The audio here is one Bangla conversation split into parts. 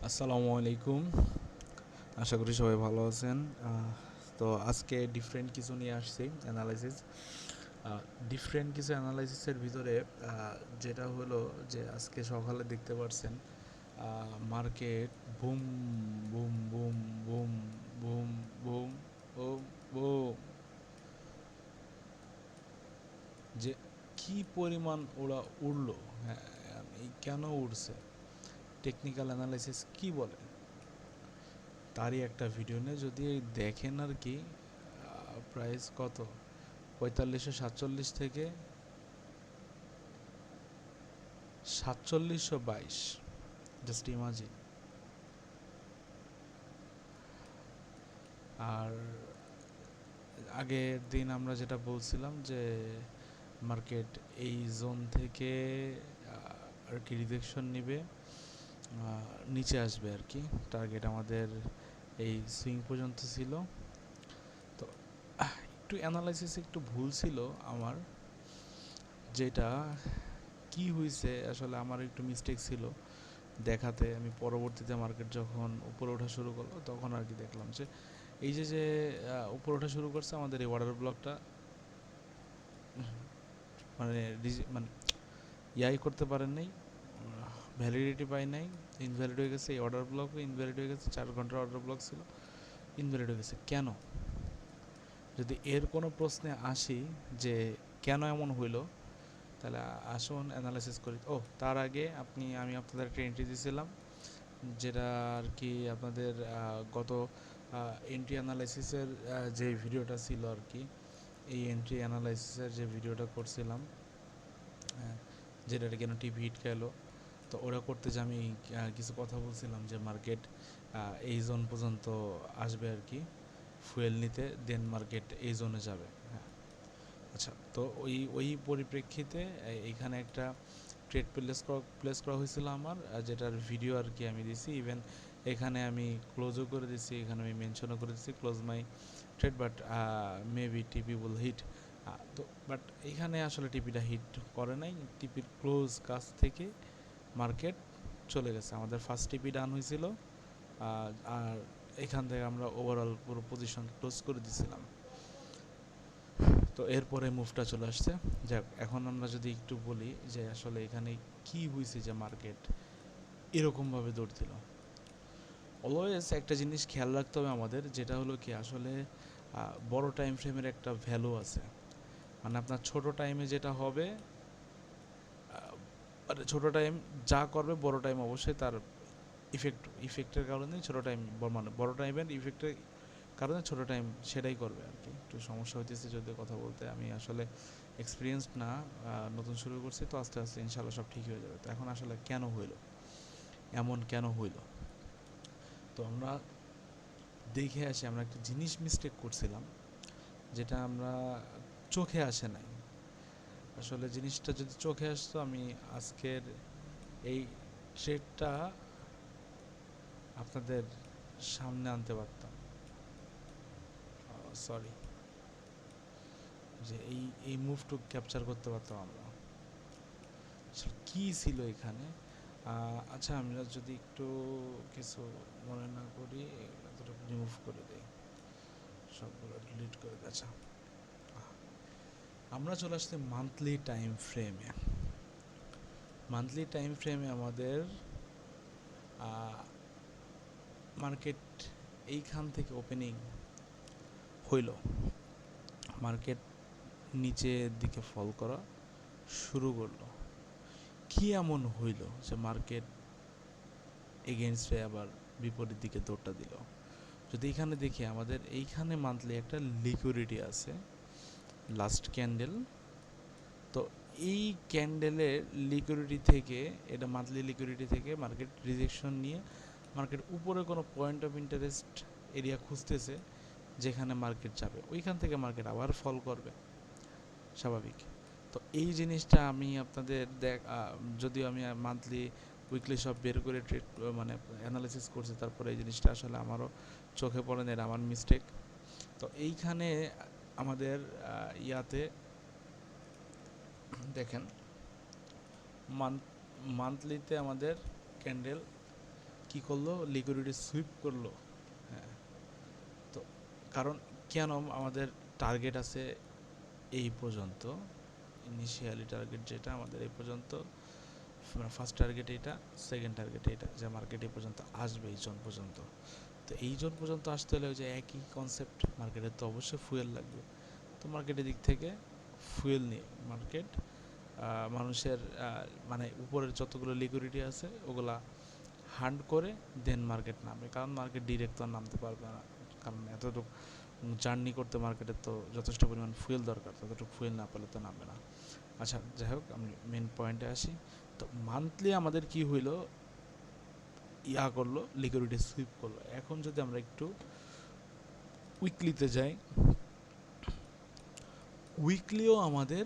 আসসালামু আলাইকুম। আশা করি সবাই ভালো আছেন। তো আজকে ডিফারেন্ট কিছু নিয়ে আসছি অ্যানালাইসিস। ডিফারেন্ট কিছু অ্যানালাইসিসের ভিতরে যেটা হলো যে আজকে সকালে দেখতে পারছেন market boom boom boom boom boom boom boom boom, যে কি পরিমাণ ওরা উড়লো। হ্যাঁ, এই কেন উড়ছে, টেকনিক্যাল অ্যানালাইসিস কি বলে তারই একটা ভিডিও নিয়ে যদি দেখেন আর কি। প্রাইস কত, 4540 থেকে 4722, জাস্ট ইমাজিন। আর আগের দিন আমরা যেটা বলছিলাম যে মার্কেট এই জোন থেকে আর কি রিজেকশন নিবে, নিচে আসবে আর কি। টার্গেট আমাদের এই সুইং পর্যন্ত ছিল। তো একটু অ্যানালাইসিস একটু ভুল ছিল আমার, যেটা কি হয়েছে আসলে আমার একটু মিস্টেক ছিল দেখাতে। আমি পরবর্তীতে মার্কেট যখন উপরে ওঠা শুরু করলো তখন আর কি দেখলাম যে এই যে যে উপরে ওঠা শুরু করছে আমাদের এই অর্ডার ব্লকটা মানে মানে ইয়াই করতে পারেন নাই, ভ্যালিডিটি পাই নাই, ইনভ্যালিড হয়ে গেছে। এই অর্ডার ব্লকও ইনভ্যালিড হয়ে গেছে, 4 ঘন্টার অর্ডার ব্লক ছিল, ইনভ্যালিড হয়ে গেছে। কেন? যদি এর কোনো প্রশ্নে আসি যে কেন এমন হইলো, তাহলে আসুন অ্যানালাইসিস করি। তার আগে আমি আপনাদের একটা এন্ট্রি দিয়েছিলাম, যেটা আর কি আপনাদের গত এন্ট্রি অ্যানালাইসিসের যে ভিডিওটা ছিল আর কি, এই এন্ট্রি অ্যানালাইসিসের যে ভিডিওটা করছিলাম, যেটা কেন টিভি হিট খেলো। তো ওরা করতে যে আমি কিছু কথা বলছিলাম যে মার্কেট এই জোন পর্যন্ত আসবে আর কি ফুয়েল নিতে, দেন মার্কেট এই জোনে যাবে। হ্যাঁ, আচ্ছা। তো ওই পরিপ্রেক্ষিতে এইখানে একটা ট্রেড প্লেস করা হয়েছিল আমার, যেটার ভিডিও আর কি আমি দিছি। ইভেন এখানে আমি ক্লোজও করে দিছি, এখানে আমি মেনশনও করে দিছি close my trade, but maybe টিপি উইল হিট। তো বাট এখানে আসলে টিপিটা হিট করে নাই, টিপির ক্লোজ কাছ থেকে মার্কেট চলে গেছে। আমাদের ফার্স্ট টিপি ডান হয়েছিল, আর এখান থেকে আমরা ওভারঅল পুরো পজিশন ক্লোজ করে দিছিলাম। তো এরপরে মুভটা চলে আসছে। যাক, এখন আমরা যদি একটু বলি যে আসলে এখানে কি হয়েছে যে মার্কেট এরকমভাবে দৌড় দিল। অলওয়েজ একটা জিনিস খেয়াল রাখতে হবে আমাদের, যেটা হলো কি আসলে বড় টাইম ফ্রেমের একটা ভ্যালু আছে। মানে আপনার ছোট টাইমে যেটা হবে, মানে ছোট টাইম যা করবে বড় টাইম অবশ্যই তার ইফেক্টের কারণে ছোট টাইম, মানে বড় টাইমের ইফেক্টের কারণে ছোট টাইম সেটাই করবে আর কি। একটু সমস্যা হইতেছে যদি কথা বলতে, আমি আসলে এক্সপিরিয়েন্সড না, নতুন শুরু করছি, তো আস্তে আস্তে ইনশাল্লাহ সব ঠিক হয়ে যাবে। তো এখন আসলে কেন হইলো এমন, কেন হইলো, তো আমরা দেখে আসি। আমরা একটা জিনিস মিস্টেক করছিলাম, যেটা আমরা চোখে আসে নাই। আসলে জিনিসটা যদি চোখে আসতো আমি আজকের এই ট্রেডটা আপনাদের সামনে আনতে পারতাম। সরি, যে এই মুভটু ক্যাপচার করতে পারতাম আমরা। কি ছিল এখানে? আচ্ছা, আমরা যদি একটু কিছু মনে না করি, এগুলো রিমুভ করে দিই, সবগুলো ডিলিট করে দিই। আচ্ছা, আমরা চলে আসছি মান্থলি টাইম ফ্রেমে। মান্থলি টাইম ফ্রেমে আমাদের মার্কেট এইখান থেকে ওপেনিং হইল, মার্কেট নিচের দিকে ফল করা শুরু করলো। কি এমন হইল যে মার্কেট এগেনস্টে আবার বিপরীত দিকে দৌড়টা দিল? যদি এখানে দেখি, আমাদের এইখানে মান্থলি একটা লিকুইডিটি আছে, লাস্ট ক্যান্ডেল। তো এই ক্যান্ডেলের লিকুইডিটি থেকে, এটা মান্থলি লিকুইডিটি থেকে মার্কেট রিজেকশন নিয়ে মার্কেট উপরে কোনো পয়েন্ট অফ ইন্টারেস্ট এরিয়া খুঁজতেছে যেখানে মার্কেট যাবে, ওইখান থেকে মার্কেট আবার ফল করবে, স্বাভাবিক। তো এই জিনিসটা আমি আপনাদের যদিও আমি মান্থলি উইকলি সব বের করে ট্রেড মানে অ্যানালাইসিস করছি, তারপরে এই জিনিসটা আসলে আমারও চোখে পড়ে না, আমার মিস্টেক। তো এইখানে আমাদের ইয়াতে দেখেন, মান্থলিতে আমাদের ক্যান্ডেল কি করলো, লিকুইডিটি সুইপ করলো। হ্যাঁ, তো কারণ কেন আমাদের টার্গেট আছে এই পর্যন্ত, ইনিশিয়ালি টার্গেট যেটা আমাদের এই পর্যন্ত, ফার্স্ট টার্গেট এইটা, সেকেন্ড টার্গেট এইটা, যে মার্কেট এই পর্যন্ত আসবে এই জোন পর্যন্ত। তো এই জোন পর্যন্ত আসতে হলে ওই যে একই কনসেপ্ট, মার্কেটের তো অবশ্যই ফুয়েল লাগবে। তো মার্কেটের দিক থেকে ফুয়েল নিয়ে মার্কেট মানুষের মানে উপরের যতগুলো লিকুইডিটি আছে ওগুলা হান্ড করে দেন মার্কেট নামে, কারণ মার্কেট ডিরেক্ট তো আর নামতে পারবে না, কারণ এতটুকু জার্নি করতে মার্কেটের তো যথেষ্ট পরিমাণ ফুয়েল দরকার, ততটুকু ফুয়েল না পেলে তো নামবে না। আচ্ছা, যাই হোক, আমি মেন পয়েন্টে আসি। তো মান্থলি আমাদের কি হইলো, করলো, লিকুইডিটি সুইপ করলো। এখন যদি আমরা একটু উইকলিতে যাই, উইকলিও আমাদের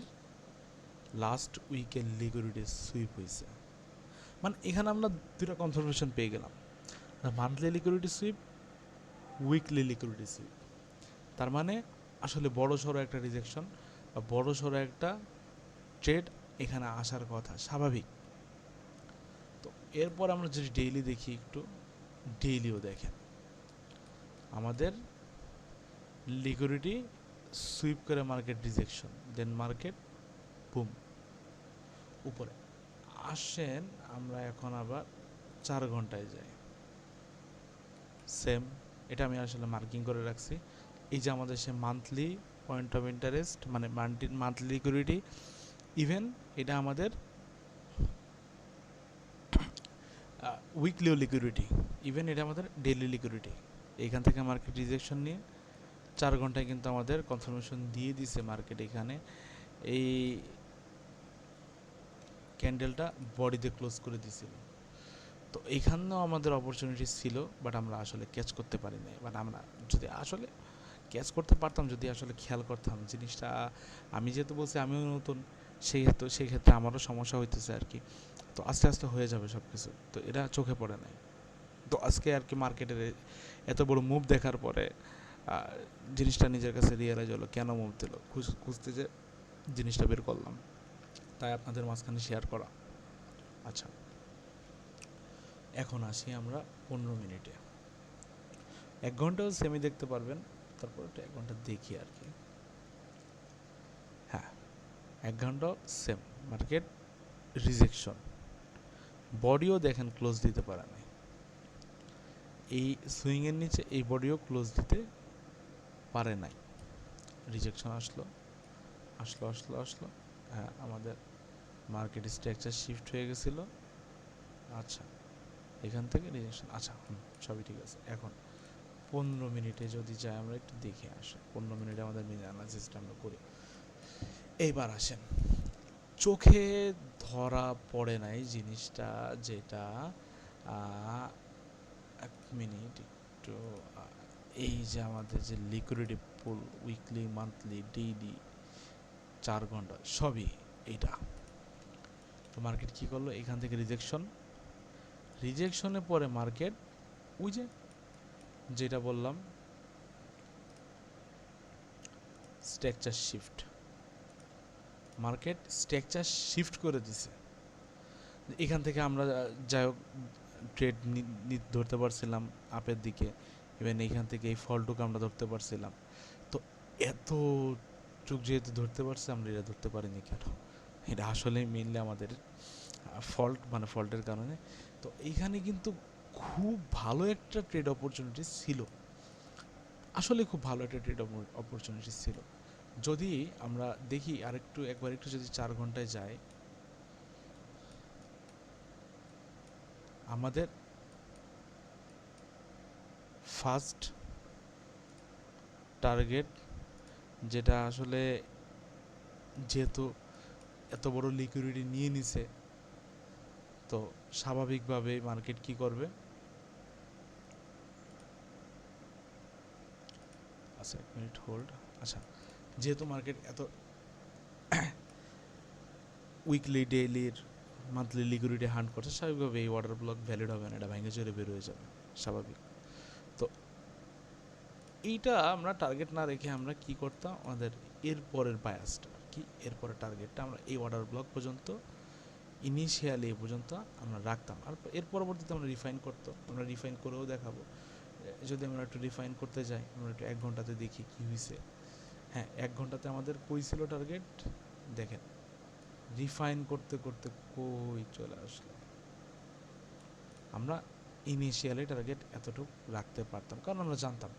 লাস্ট উইকের লিকুইডিটি সুইপ হয়েছে। মানে এখানে আমরা দুটো কনফার্মেশন পেয়ে গেলাম, monthly liquidity sweep, weekly liquidity sweep. তার মানে আসলে বড় সড়ো একটা রিজেকশন বা বড় সড়ো একটা ট্রেড এখানে আসার কথা, স্বাভাবিক। তো এরপর আমরা যদি ডেইলি দেখি, একটু ডেইলিও দেখেন, আমাদের লিকুইডিটি সুইপ করে মার্কেট রিজেকশন, দেন মার্কেট বুম উপরে আসেন। আমরা এখন আবার 4 ঘন্টায় যাই, সেম, এটা আমি আসলে মার্কিং করে রাখছি। এই যে আমাদের সে মান্থলি পয়েন্ট অফ ইন্টারেস্ট, মানে মান্থলি লিকুইডিটি, ইভেন এটা আমাদের উইকলিও লিকুইডিটি, ইভেন এটা আমাদের ডেইলি লিকুইডিটি। এইখান থেকে মার্কেট রিজেকশন নিয়ে 4 ঘন্টায় কিন্তু আমাদের কনফার্মেশন দিয়ে দিছে মার্কেট। এখানে এই ক্যান্ডেলটা বডিতে ক্লোজ করে দিছিল। তো এইখানেও আমাদের অপরচুনিটি ছিল, বাট আমরা আসলে ক্যাচ করতে পারি নাই। বাট আমরা যদি আসলে ক্যাচ করতে পারতাম, যদি আসলে খেয়াল করতাম জিনিসটা, আমি যেহেতু বলছি আমিও নতুন, সেই ক্ষেত্রে আমারও সমস্যা হইতেছে আর কি। তো আস্তে আস্তে হয়ে যাবে সব কিছু, তো এটা চোখে পড়ে নাই। তো আজকে আর কি মার্কেটের এত বড় মুভ দেখার পরে জিনিসটা নিজের কাছে রিয়েলাইজ হলো কেন মুভ দিল, খুঁজতে যে জিনিসটা বের করলাম, তাই আপনাদের মাঝখানে শেয়ার করা। আচ্ছা, এখন আসি আমরা 15 মিনিটে। 1 ঘন্টাও সেমি দেখতে পারবেন, তারপর 1 ঘন্টা দেখি আর কি। হ্যাঁ, 1 ঘন্টাও সেম, মার্কেট রিজেকশন, বডিও দেখেন ক্লোজ দিতে পারে নাই। এই সুইংয়ের নিচে এই বডিও ক্লোজ দিতে পারে নাই, রিজেকশন আসলো আসলো আসলো আসলো। হ্যাঁ, আমাদের মার্কেট স্ট্রাকচার শিফট হয়ে গেছিল। আচ্ছা, এখান থেকে রিজেকশন, আচ্ছা সবই ঠিক আছে। এখন 15 মিনিটে যদি যাই, আমরা একটু দেখে আসি 15 মিনিটে আমাদের মেন অ্যানালাইসিসটা আমরা করি। এইবার আসেন, চোখে ধরা পড়ে নাই জিনিসটা, যেটা 1 মিনিট একটু, এই যে আমাদের যে লিকুইডিটি পুল, উইকলি, মান্থলি, ডেইলি, 4 ঘন্টা, সবই এইটা। তো মার্কেট কী করলো, এখান থেকে রিজেকশনের পরে মার্কেট ওই যে যেটা বললাম structure shift, market structure shift করে দিছে। এখান থেকে আমরা যাই হোক ট্রেড ধরতে পারছিলাম আপের দিকে, ইভেন এইখান থেকে এই ফলটুকু আমরা ধরতে পারছিলাম। তো এত চুক যেহেতু ধরতে পারছি, আমরা এটা ধরতে পারিনি কেন, এটা আসলে মেনলি আমাদের ফল্ট, মানে ফল্টের কারণে। তো এইখানে কিন্তু খুব ভালো একটা ট্রেড অপরচুনিটি ছিল, আসলে খুব ভালো একটা ট্রেড অপরচুনিটি ছিল। যদি আমরা দেখি একবার একটু যদি 4 ঘন্টায় যাই, আমাদের ফার্স্ট টার্গেট, যেটা আসলে যেহেতু এত বড় লিকুইডিটি নিয়ে নিছে, তো স্বাভাবিকভাবে মার্কেট কি করবে। আচ্ছা, 1 মিনিট হোল্ড। আচ্ছা, যেহেতু মার্কেট এত উইকলি, ডেইলির, মান্থলি লিকুইডিটি হান্ট করছে, স্বাভাবিকভাবে এই অর্ডার ব্লক ভ্যালিড হবে না, এটা ভেঙে চড়ে বের হয়ে যাবে, স্বাভাবিক। তো এইটা আমরা টার্গেট না রেখে আমরা কি করতাম, আমাদের এরপরের বায়াসটা কি, এরপরের টার্গেটটা আমরা এই অর্ডার ব্লক পর্যন্ত ইনিশিয়ালি এ পর্যন্ত আমরা রাখতাম, আর এর পরবর্তীতে আমরা রিফাইন করেও দেখাবো। যদি আমরা একটু রিফাইন করতে যাই, আমরা একটু 1 ঘন্টাতে দেখি কী হয়েছে। হ্যাঁ, 1 ঘন্টাতে আমাদের কই ছিল টার্গেট, দেখেন রিফাইন করতে করতে কই চলে আসলো। আমরা ইনিশিয়ালি টার্গেট এতটুকু রাখতে পারতাম, কারণ আমরা জানতাম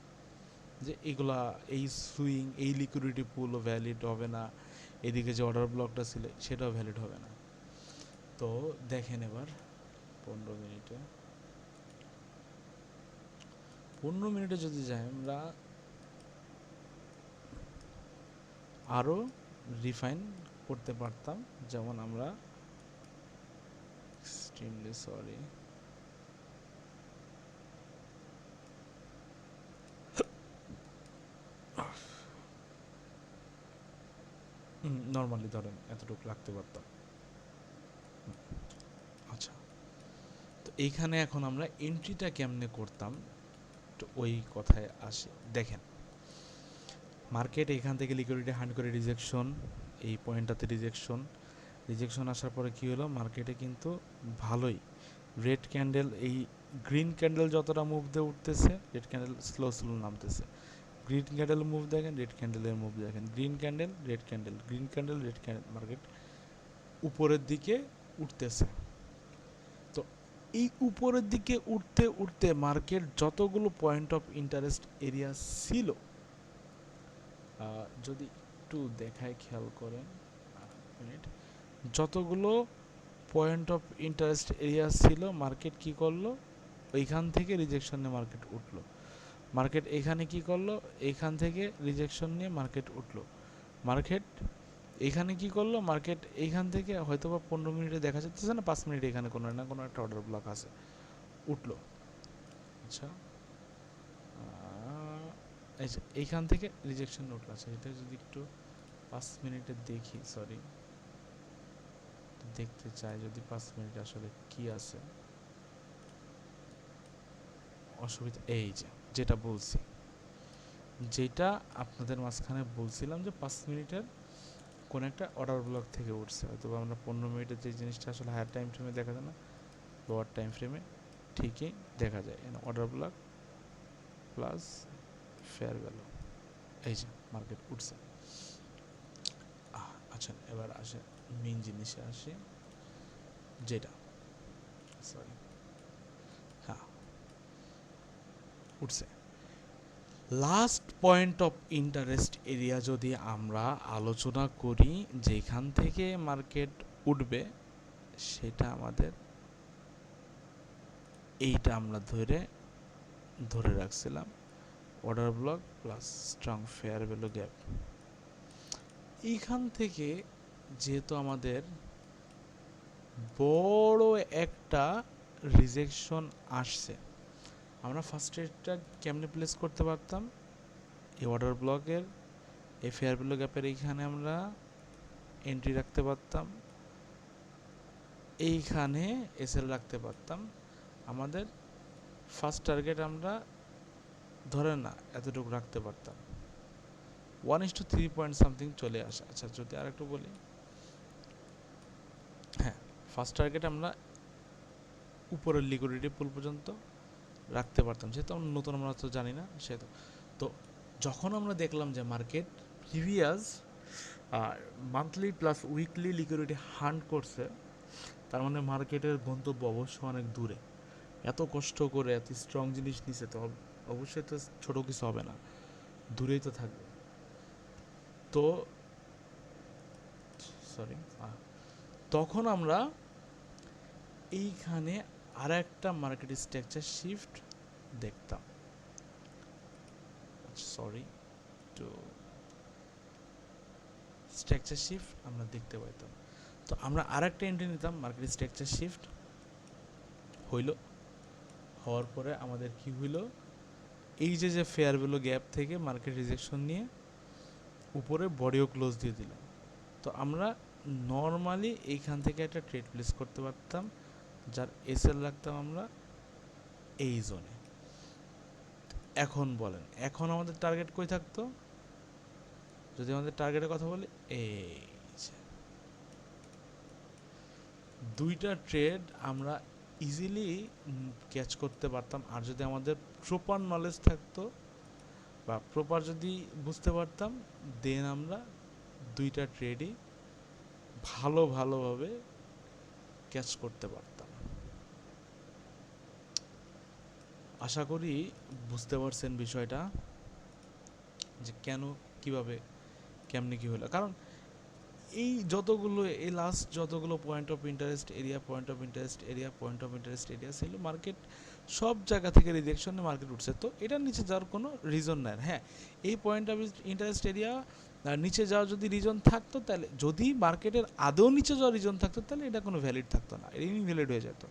যে এগুলা, এই সুইং, এই লিকুইডিটি পুলও ভ্যালিড হবে না, এদিকে যে অর্ডার ব্লকটা ছিল সেটাও ভ্যালিড হবে না। তো দেখেন এবার 15 মিনিটে যদি যাই, আমরা আরও রিফাইন করতে পারতাম। যেমন আমরা এক্সট্রিমলি সরি, নর্মালি ধরেন এতটুকু রাখতে পারতাম। আচ্ছা, তো এইখানে এখন আমরা এন্ট্রিটা কেমনে করতাম, তো ওই কথায় আসি। দেখেন মার্কেট এখান থেকে লিকুইডিটি হান্ট করে রিজেকশন, এই পয়েন্টটাতে রিজেকশন আসার পরে কী হলো, মার্কেটে কিন্তু ভালোই রেড ক্যান্ডেল, এই গ্রিন ক্যান্ডেল যতটা মুভ দিয়ে উঠতেছে, রেড ক্যান্ডেল স্লো নামতেছে। গ্রিন ক্যান্ডেল মুভ দেখেন, রেড ক্যান্ডেলের মুভ দেখেন, green candle red candle, green candle red candle, market উপরের দিকে উঠতেছে। তো এই উপরের দিকে উঠতে উঠতে মার্কেট যতগুলো পয়েন্ট অফ ইন্টারেস্ট এরিয়া ছিল, যদি একটু দেখায় খেয়াল করেন, মিনিট, যতগুলো পয়েন্ট অফ ইন্টারেস্ট এরিয়া ছিল, মার্কেট কি করলো, ওইখান থেকে রিজেকশন নিয়ে মার্কেট উঠলো। মার্কেট এখানে কি করলো, এইখান থেকে রিজেকশন নিয়ে মার্কেট উঠলো। মার্কেট এখানে কি করলো, মার্কেট এইখান থেকে হয়তো বা 15 মিনিটে দেখা যাচ্ছে না, 5 মিনিটে এখানে কোনো না কোনো একটা অর্ডার ব্লক আছে, উঠলো। আচ্ছা, এইখান থেকে রিজেকশন উঠলো। আচ্ছা, এটা যদি একটু 5 মিনিটে দেখি, সরি দেখতে চাই যদি 5 মিনিট আসলে কি আছে অসুবিধা। এই যে যেটা বলছি, যেটা আপনাদের মাঝখানে বলছিলাম যে 5 মিনিটের কোন একটা অর্ডার ব্লক থেকে উঠছে, হয়তো আমরা 15 মিনিটের যে জিনিসটা আসলে হায়ার টাইম ফ্রেমে দেখা যায় না, লোয়ার টাইম ফ্রেমে ঠিকই দেখা যায়। Order block plus fair value, এই যে মার্কেট উঠছে। আচ্ছা, এবার আসে মেইন জিনিসে আসে, যেটা সরি, হ্যাঁ উঠছে। Last point of interest area যদি আমরা আলোচনা করি, যেখান থেকে মার্কেট উঠবে, সেটা আমাদের এইটা আমরা ধরে রাখছিলাম, order block plus strong fair value gap. এইখান থেকে যেহেতু আমাদের বড় একটা রিজেকশন আসছে, আমরা ফার্স্ট এটা কেমনে প্লেস করতে পারতাম, এই অর্ডার ব্লকের এই ফেয়ার ভ্যালু গ্যাপের এইখানে আমরা এন্ট্রি রাখতে পারতাম, এইখানে এসএল রাখতে পারতাম। আমাদের ফার্স্ট টার্গেট আমরা ধরে না এতটুকু রাখতে পারতাম, 1:3 পয়েন্ট সামথিং চলে আসে। আচ্ছা, যদি আর একটু বলি, হ্যাঁ ফার্স্ট টার্গেট আমরা উপরের লিকুইডিটি পুল পর্যন্ত রাখতে পারতাম, যেহেতু আমরা নতুন, আমরা তো জানি না সেহেতু। তো যখন আমরা দেখলাম যে market previous monthly plus weekly liquidity hunt করছে, তার মানে মার্কেটের গন্তব্য অবশ্য অনেক দূরে। এত কষ্ট করে এত স্ট্রং জিনিস নিছে, তো অবশ্যই তো ছোটো কিছু হবে না, দূরেই তো থাকবে। তো সরি, তখন আমরা এইখানে আর একটা মার্কেট স্ট্রাকচার শিফট দেখতাম, সরি তো স্ট্রাকচার শিফট আমরা দেখতে পাইতাম। তো আমরা আর একটা এন্ট্রি নিতাম, মার্কেট স্ট্রাকচার শিফট হওয়ার পরে আমাদের কি হইল, এই যে ফেয়ার ভ্যালু গ্যাপ থেকে মার্কেট রিজেকশন নিয়ে উপরে বডিও ক্লোজ দিয়ে দিল। তো আমরা নর্মালি এইখান থেকে একটা ট্রেড প্লেস করতে পারতাম, যার এসএল রাখতাম আমরা এই জোনে। এখন বলেন, এখন আমাদের টার্গেট কই থাকতো, যদি আমাদের টার্গেটের কথা বলি, এই দুইটা ট্রেড আমরা ইজিলি ক্যাচ করতে পারতাম, আর যদি আমাদের প্রপার নলেজ থাকতো বা প্রপার যদি বুঝতে পারতাম, দেন আমরা দুইটা ট্রেডই ভালোভাবে ক্যাচ করতে পারতাম। আশা করি বুঝতে পারছেন বিষয়টা, যে কেন, কিভাবে, কেমনে কী হলো। কারণ এই লাস্ট যতগুলো পয়েন্ট অফ ইন্টারেস্ট এরিয়া ছিল, মার্কেট সব জায়গা থেকে রিজেকশনে মার্কেট উঠছে। তো এটার নিচে যাওয়ার কোনো রিজন নাই। হ্যাঁ, এই পয়েন্ট অফ ইন্টারেস্ট এরিয়া নিচে যাওয়ার যদি রিজন থাকতো, তাহলে যদি মার্কেটের আদৌ নিচে যাওয়ার রিজন থাকতো, তাহলে এটা কোনো ভ্যালিড থাকতো না, এটা ইনভ্যালিড হয়ে যেত।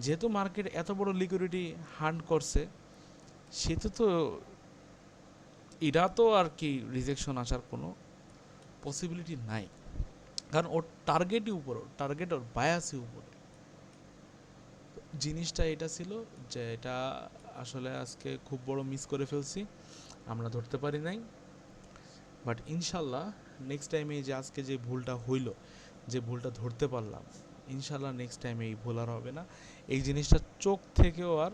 যেহেতু মার্কেট এত বড় লিকুইডিটি হান্ট করছে, সেহেতু তো এটা তো আর কি রিজেকশন আসার কোনো পসিবিলিটি নাই, কারণ ওর টার্গেটই উপর, টার্গেট ওর বায়াসই উপরে। জিনিসটা এটা ছিল যে এটা আসলে আজকে খুব বড় মিস করে ফেলছি, আমরা ধরতে পারি নাই। বাট ইনশাল্লাহ নেক্সট টাইমে যে আজকে যে ভুলটা হইল, যে ভুলটা ধরতে পারলাম, ইনশাল্লাহ নেক্সট টাইমে এই ভুল আর হবে না। এই জিনিসটা চোখ থেকেও আর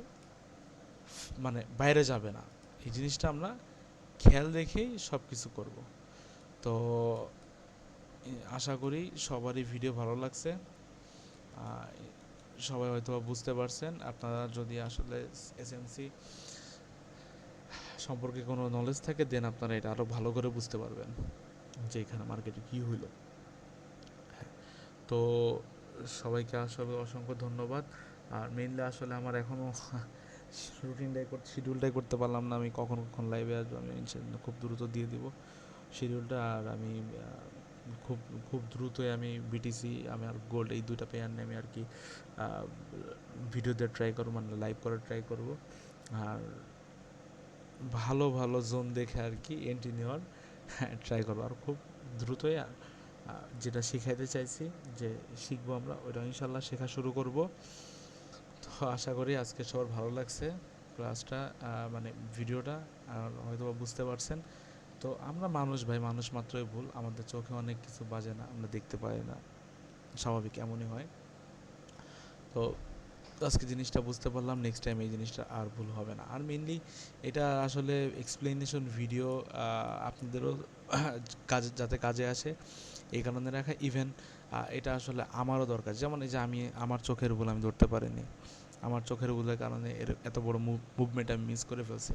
মানে বাইরে যাবে না। এই জিনিসটা আমরা খেয়াল রেখেই সব কিছু করব। তো আশা করি সবারই ভিডিও ভালো লাগছে, সবাই হয়তো বুঝতে পারছেন। আপনারা যদি আসলে এসএমসি সম্পর্কে কোনো নলেজ থাকে, দেন আপনারা এটা আরও ভালো করে বুঝতে পারবেন যে এখানে মার্কেটে কী হইল। তো সবাইকে আসলে অসংখ্য ধন্যবাদ। আর মেইনলি আসলে আমার এখনও শিডিউলটাই করতে পারলাম না, আমি কখন লাইভে আসবো। আমি খুব দ্রুত দিয়ে দিব শিডিউলটা। আর আমি খুব খুব দ্রুতই আমি বিটিসি, আমি আর গোল্ড, এই দুইটা পেয়ার নিয়ে আমি আর কি ভিডিও দিয়ে ট্রাই করবো, মানে লাইভ করার ট্রাই করব। আর ভালো জোন দেখে আর কি এন্ট্রি নেওয়ার ট্রাই করবো। আর খুব দ্রুতই যেটা শিখাইতে চাইছি, যে শিখবো আমরা, ওইটা ইনশাল্লাহ শেখা শুরু করব। তো আশা করি আজকে সবার ভালো লাগছে ক্লাসটা, মানে ভিডিওটা, আর হয়তো বুঝতে পারছেন। তো আমরা মানুষ ভাই, মানুষ মাত্রই ভুল, আমাদের চোখে অনেক কিছু বাজে না, আমরা দেখতে পাই না, স্বাভাবিক, এমনই হয়। তো আজকে জিনিসটা বুঝতে পারলাম, নেক্সট টাইম এই জিনিসটা আর ভুল হবে না। আর মেনলি এটা আসলে এক্সপ্লেনেশন ভিডিও আপনাদেরও কাজে, যাতে কাজে আসে, এই কারণে রাখা। ইভেন এটা আসলে আমারও দরকার, যেমন এই যে আমি আমার চোখের ভুল আমি ধরতে পারিনি, আমার চোখের ভুলের কারণে এত বড় মুভমেন্ট আমি মিস করে ফেলছি।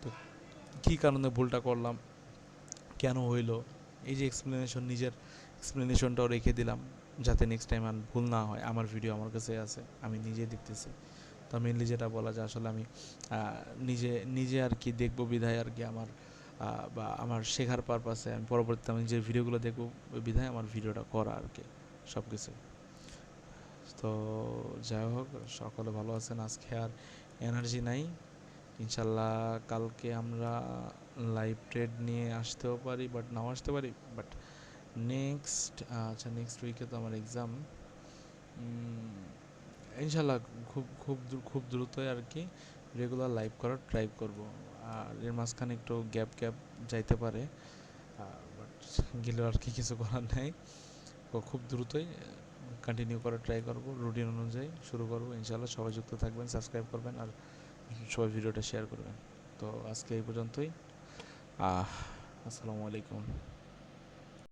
তো কী কারণে ভুলটা করলাম, কেন হইলো, এই যে এক্সপ্লেনেশন, নিজের এক্সপ্লেনেশনটাও রেখে দিলাম, যাতে নেক্সট টাইম আর ভুল না হয়। আমার ভিডিও আমার কাছে আছে, আমি নিজে দেখতেছি। তো মেনলি যেটা বলা যায়, আসলে আমি নিজে নিজে আর কি দেখবো বিধায় আর কি আমার বা আমার শেখার পারপাসে আমি পরবর্তীতে আমি যে ভিডিওগুলো দেখবো বিধায় আমার ভিডিওটা করা আর কি, সব কিছু। তো যাই হোক, সকলে ভালো আছেন। আজকে আর এনার্জি নাই, ইনশাল্লাহ কালকে আমরা লাইভ ট্রেড নিয়ে আসতেও পারি, বাট নাও আসতে পারি। বাট নেক্সট উইকে তো আমার এক্সাম, ইনশাল্লাহ খুব দ্রুতই আর কি রেগুলার লাইভ করার ট্রাই করব। আর এর মাঝখানে একটু গ্যাপ যাইতে পারে, বাট গেলেও আর কি কিছু করার নেই। খুব দ্রুতই কন্টিনিউ করার ট্রাই করব, রুটিন অনুযায়ী শুরু করব ইনশাল্লাহ। সবাই যুক্ত থাকবেন, সাবস্ক্রাইব করবেন, আর সবাই ভিডিওটা শেয়ার করবেন। তো আজকে এই পর্যন্তই। আসসালামু আলাইকুম।